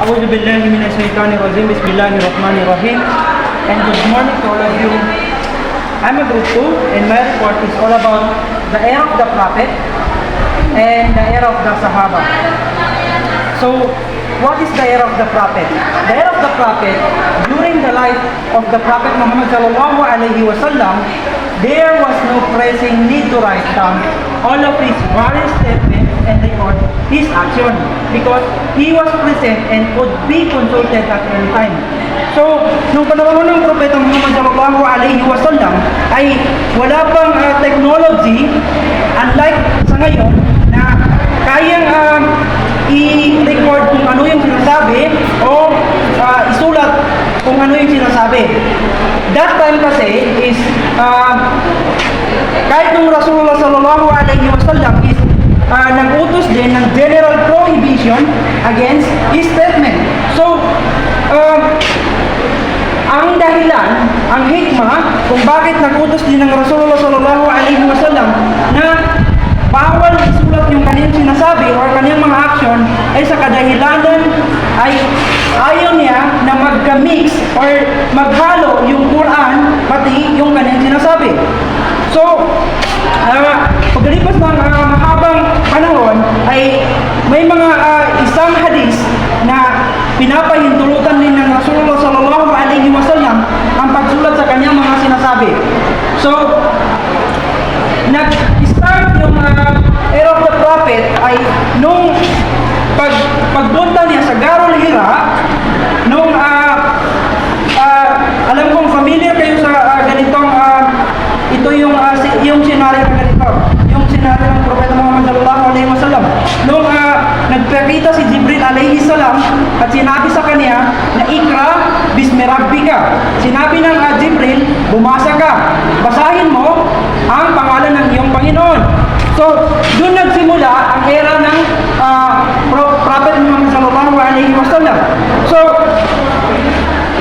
A'udhu billahi minash shaitanir rajim. Bismillahirrahmanirrahim. And good morning to all of you. I'm a group 2 and my report is all about the era of the Prophet and the era of the Sahaba. So, what is the era of the Prophet? The era of the Prophet, during the life of the Prophet Muhammad sallallahu alaihi wasallam, there was no pressing need to write down all of his various statements and record his action because he was present and could be consulted at any time. So, nung panahon ng Propeta Muhammad sallallahu alaihi wasallam ay wala pang technology unlike sa ngayon na kayang i-record kung ano yung sinasabi o isulat kung ano yung sinasabi. That time kasi is kahit nung Rasulullah sallallahu alaihi wasallam is nag-utos din ng general prohibition against his statement. So, ang dahilan, ang hikmah kung bakit nag-utos din ng Rasulullah sallallahu alaihi wasallam na bawal isulat yung kanyang sinasabi or kanyang mga action ay sa kadahilanan ay ayaw niya na magka-mix or maghalo yung Quran pati yung kanyang sinasabi. So, pagkalipas ng mahabang panahon ay may mga isang hadis na pinapahintulutan din ng Rasulullah sallallahu alaihi wasallam ang pagsulat sa kanyang mga sinasabi. So, nag-start yung era of the Prophet ay nung pagbunta niya sa Garul Hira, nung alam kong familiar kayo sa ganitong ito yung scenario na ganito, yung scenario ng Propeta Muhammad sallallahu alaihi wasallam nung nagpakita si Jibril alaihi salam at sinabi sa kanya na ikra bismi rabbika. Sinabi ng Jibril, bumasa ka, basahin mo ang pangalan ng iyong Panginoon. So, doon nagsimula ang era ng Prophet Muhammad sallallahu alaihi wasallam. So,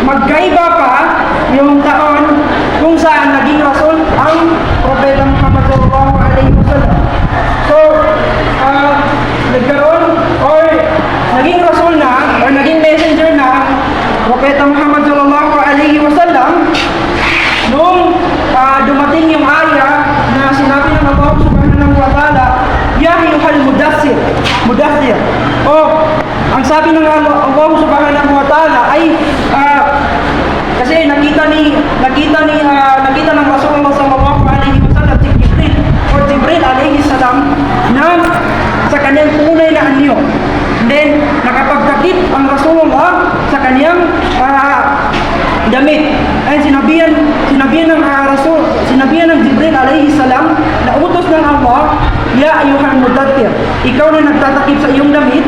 magkaiba pa yung taon kung saan naging rasul ang Propeta Muhammad sallallahu alaihi wasallam. So, nagkaroon or naging rasul na or naging messenger na Propeta Muhammad sallallahu alaihi wasallam nung dumating yung aya na sinabi ng Allah subhanahu wa ta'ala, ya ayyuhal mudaththir. O, ang sabi ng Allah subhanahu wa ta'ala ay kasi nakita ng Rasulullah sallallahu alaihi wasallam si Jibril alaihi salam na sa kanyang tunay na anyo. And then nakapagtakip ang Rasulullah sa kanyang damit. Ay sinabihan ng Jibril alaihi salam na utos ng Allah, ya ayyuhal mudaththir, ikaw na nagtatakip sa iyong damit,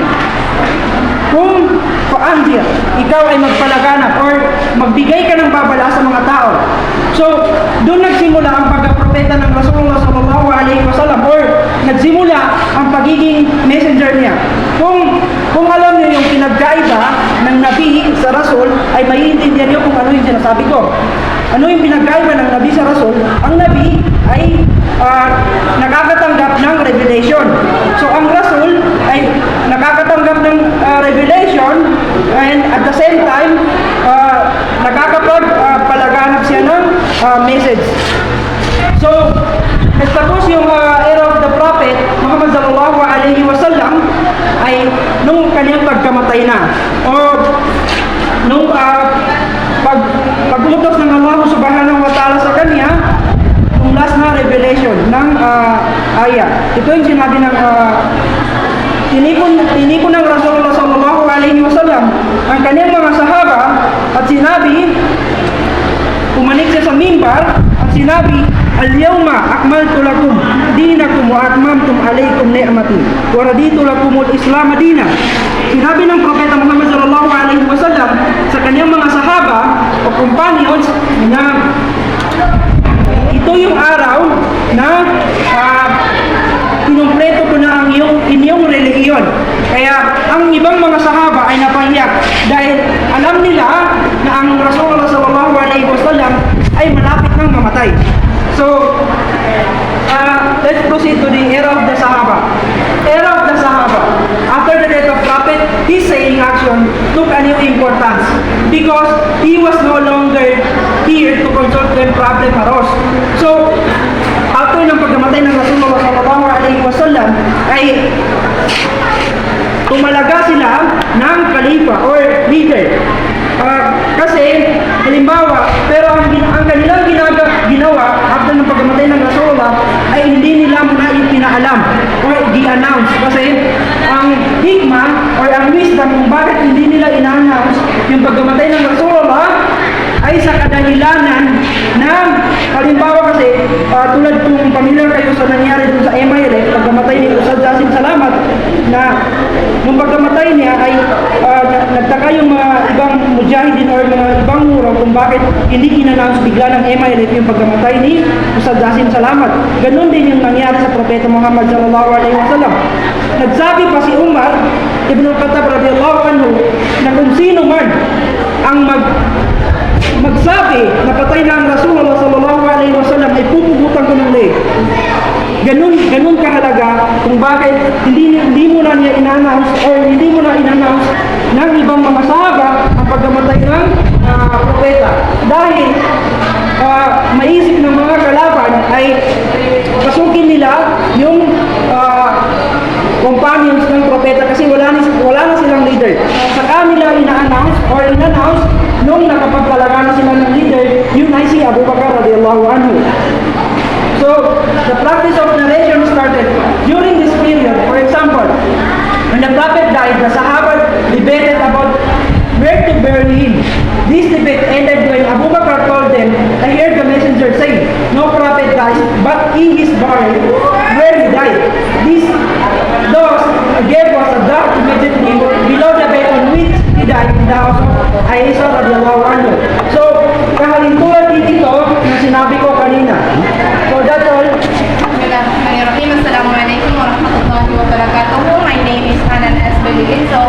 kung paandir, ikaw ay magpalaganap or magbigay ka ng babala sa mga tao. So, doon nagsimula ang pagkapropeta ng Rasulullah sallallahu alaihi wasallam or nagsimula ang pagiging messenger niya. Kung alam niyo yung pinagkaiba ng Nabi sa Rasul, ay maiintindihan niyo kung ano yung sinasabi ko. Ano yung pinagkaiba ng Nabi sa Rasul? Ang Nabi ay nakakatanggap ng revelation. So, ang Rasul ay nakakatanggap ng revelation and at the same time, nakakapagpalaganap siya ng message. So, nagtapos yung era of the Prophet Muhammad sallallahu alaihi wasallam ay nung kanyang pagkamatay na o nung pag-utos ng Allah subhanahu wa ta'ala sa kanya yung last na revelation ng ayah. Ito yung sinabi ng tinipon ng Rasulullah sallallahu alaihi wasallam ang kanyang mga sahaba at sinabi, pumanik siya sa mimbar at sinabi, al-yawma akmaltu lakum dinakum wa atmamtum alaykum ni'mati wa raditu lakumul Islam dinan. Sinabi ng Propeta Muhammad sallallahu alaihi wasallam sa kanyang mga sahaba o companions na ito yung araw na kinumpleto ko na ang inyong relihiyon. Kaya ang ibang mga sahaba ay napahiyak dahil alam nila na ang Rasulullah sallallahu alaihi wasallam ay malapit nang mamatay. So, let's proceed to the era of the Sahaba. Era of the Sahaba. After the death of Prophet, his saying action took a new importance because he was no longer here to consult when problem arose. So, after ng pagkamatay ng Rasulullah sallallahu alaihi wasallam ay tumalaga sila ng khalifa or leader. Kasi, halimbawa, pero ang kanilang ginawa after ng pagkamatay ng Rasulullah ay hindi nila muna ipinaalam or i-announce. Kasi, ang hikmah or ang wisdom kung bakit hindi nila ina-announce yung pagkamatay ng Rasulullah ay sa kadahilanan ng, halimbawa kasi, tulad kung familiar kayo sa nangyari dun sa MILF, pagkamatay ni Ustad Jasim Salamat, na nung pagkamatay niya ay nagtaka yung mga ibang mujahidin or mga ibang muro kung bakit hindi in-announce bigla ng MILF yung pagkamatay ni Ustad Jasim Salamat. Ganon din yung nangyari sa Propeta Muhammad sallallahu alaihi wasallam. Nagsabi pa si Umar Ibn Khattab radiyallahu anhu na kung sino man ang magsabi na patay na ang Rasulullah sallallahu alaihi wasallam ay pupugutan ko ng leeg. Ganun kahalaga kung bakit hindi mo na niya in-announce or hindi mo na in-announce ng ibang mga sahaba ang pagkamatay ng propeta. Dahil maisip ng mga kalaban ay pasukin nila yung companions ng propeta kasi wala na silang leader. Sa kanila ina-announce or in-announce nung nakapagtalaga na sila ng leader, yun ay si Abu Bakar radiyallahu anhu. So, the practice of narration started during this period. For example, when the Prophet died, the Sahaba debated about where to bury him. This debate ended when Abu Bakar told them, I heard the messenger say, no prophet dies, but he is buried where he died. Thus gave us a dark immediately below the bed on which he died in the house of Aisha radiyallahu anhu. So, kahalintuan dito na sinabi ko kanina. So, that's all. Assalamualaikum warahmatullahi wabarakatuh. My name is Hanan S. Beligin. So,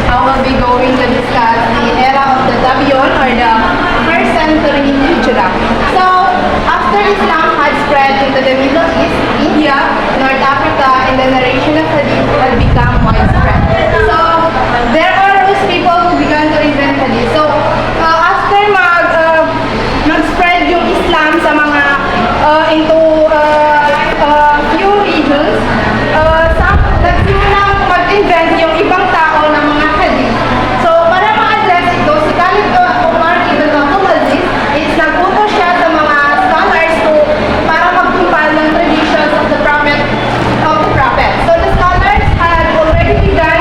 I will be going to discuss the era of the Tabi'un or the first century Hijrah. So, after Islam had spread into the Middle East, India, North Africa, and the narration of Hadith had become widespread. So, there are those people who began to invent Hadith. So, after mag-spread yung Islam sa mga into few regions, nagsimulang mag-invent yung ibang tao ng mga hadith. So, para ma-address ito, si Khalid Umar ibn Abdul Aziz is nag-utos siya sa mga scholars para mag-compile ng traditions of the prophet. So, the scholars had already begun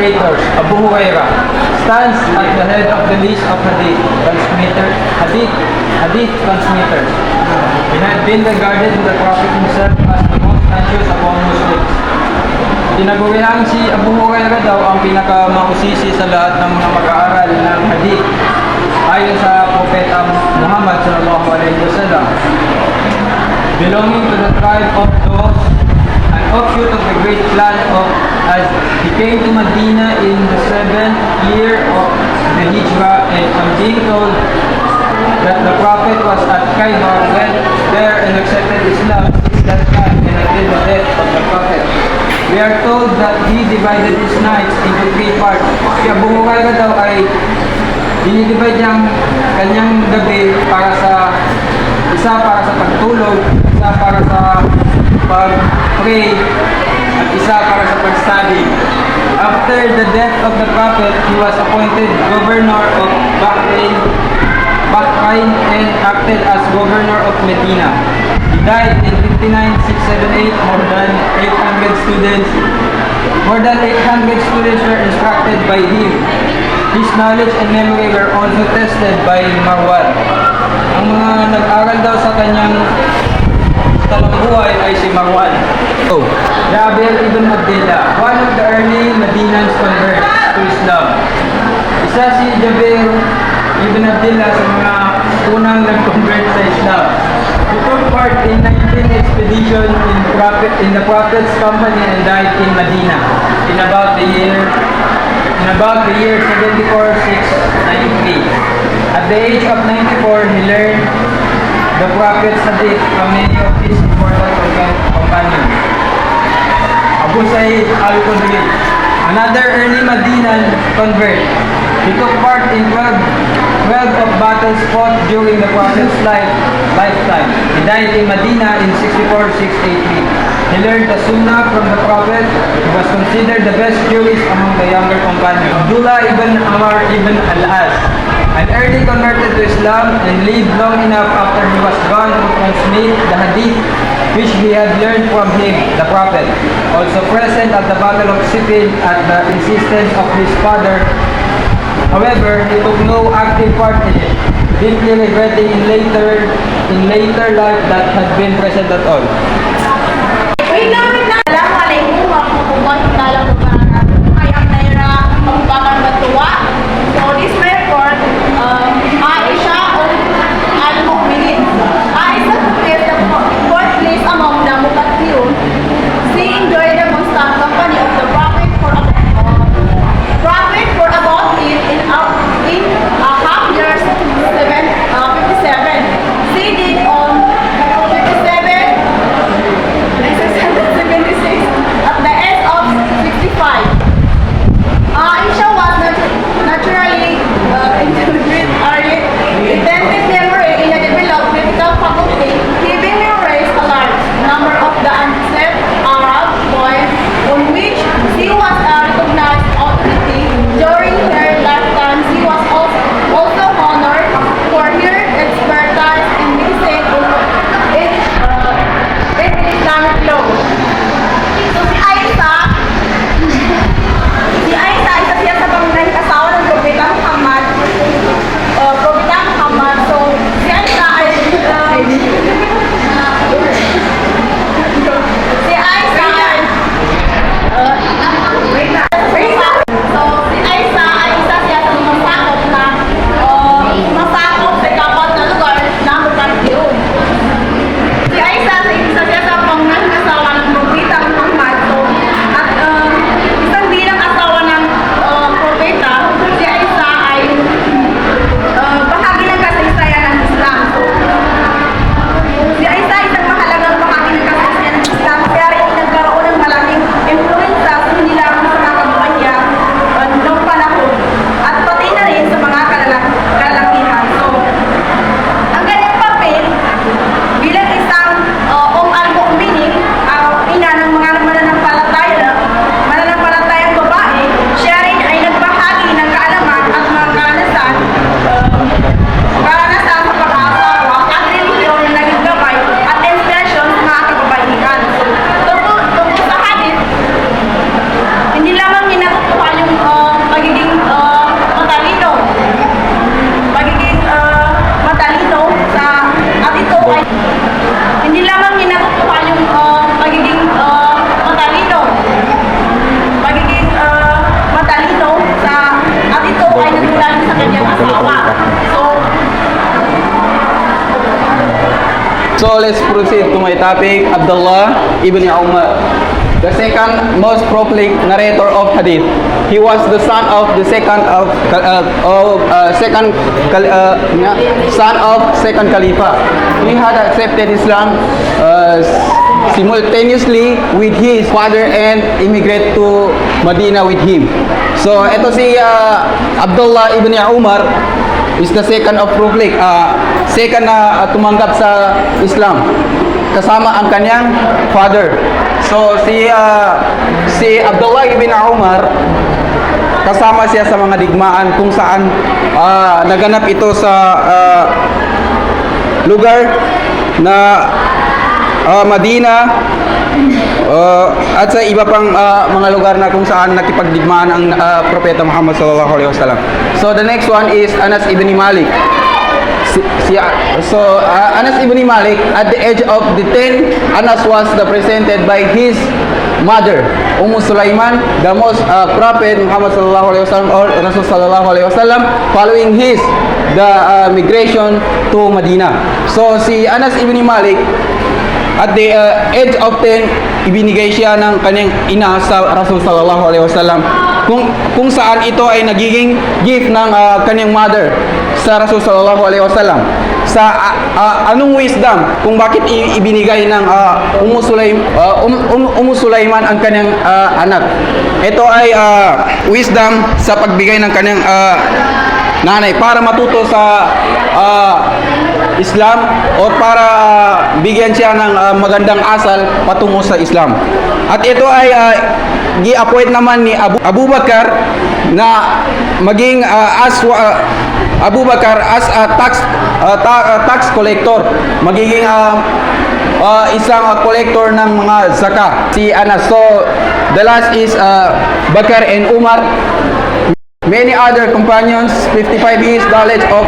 narrators, Abu Hurairah, stands at the head of the list of hadith transmitters. He had been regarded by the Prophet himself as the most righteous of all Muslims. Tinaguriang si Abu Hurairah daw ang pinakamausisi sa lahat ng mga mag-aaral ng hadith ayon sa Propeta Muhammad sallallahu alaihi wasallam. Belonging to the tribe of those, an offshoot of the great clan of, as he came to Medina in the 7th year of the Hijrah, and I'm being told that the Prophet was at Khaybar, went there and accepted Islam since that time and until the death of the Prophet. We are told that he divided his nights into 3 parts. Si Abu Hurairah daw ay dinidivide niyang kanyang gabi para sa isa para sa pagtulog, isa para sa pag-pray, at isa para sa pag-study. After the death of the Prophet, he was appointed governor of Bahrain and acted as governor of Medina. He died in 59,678. More than 800 students were instructed by him. His knowledge and memory were also tested by Marwan. Ang mga nag-aral daw sa kanyang talambuhay ay si Marwan. Jabir ibn Abdullah, one of the early Madinans converts to Islam. Isa si Jabir ibn Abdullah sa mga unang nag-convert sa Islam. He took part in 19 expeditions in the Prophet's company and died in Medina in about the year 74,693. At the age of 94, he learned the Prophet's hadith from many of his important companions. Abu Sa'id al-Khudri, another early Medinan convert. He took part in 12 of battles fought during the Prophet's lifetime. He died in Medina in 64,683. He learned the Sunnah from the Prophet. He was considered the best jurist among the younger companions. Abdullah ibn Amr ibn al-As, an early converted to Islam and lived long enough after he was gone to transmit the hadith which he had learned from him, the Prophet. Also present at the Battle of Siffin at the insistence of his father. However, he took no active part in it, deeply regretting in later life that had been present at all. Wait lang. Assalamualaikum warahmatullahi taala wabarakatuh. I am Naira Abubakar Batua. So this my report, Aisha al-Mu'minin. Aisha fulfilled the fourth place among the Muqaddiyun. She enjoyed the constant company of the Prophet for about 57. She did on 57 So let's proceed to my topic, Abdullah ibn Umar, the second most prolific narrator of hadith. He was the son of the second Khalifa. He had accepted Islam simultaneously with his father and immigrated to Medina with him. So ito si Abdullah ibn Umar is the second of prolific, second na tumanggap sa Islam kasama ang kanyang father. So si Abdullah ibn Umar, kasama siya sa mga digmaan kung saan naganap ito sa lugar na Madina at sa iba pang mga lugar na kung saan nakipagdigmaan ang Propeta Muhammad sallallahu alaihi wasallam. So the next one is Anas ibn Malik. Anas ibn Malik, at the age of the 10, Anas was represented by his mother, Sulaiman, the most Prophet Muhammad sallallahu alaihi wasallam or Rasul sallallahu alaihi wasallam, following the migration to Medina. So si Anas ibn Malik, at the age of 10, ibinigay siya ng kanyang ina sa Rasul sallallahu alaihi wasallam, kung saan ito ay nagiging gift ng kanyang mother sa Rasul sallallahu alaihi wasallam sa anong wisdom kung bakit ibinigay ng Sulaiman ang kanyang anak. Ito ay wisdom sa pagbigay ng kanyang nanay para matuto sa Islam o para bigyan siya ng magandang asal patungo sa Islam. At ito ay gi-appoint naman ni Abu Bakar na maging Abu Bakar as a tax collector, magiging isang collector ng mga zakah si Anas. So the last is Bakar and Umar. Many other companions, 55 years knowledge of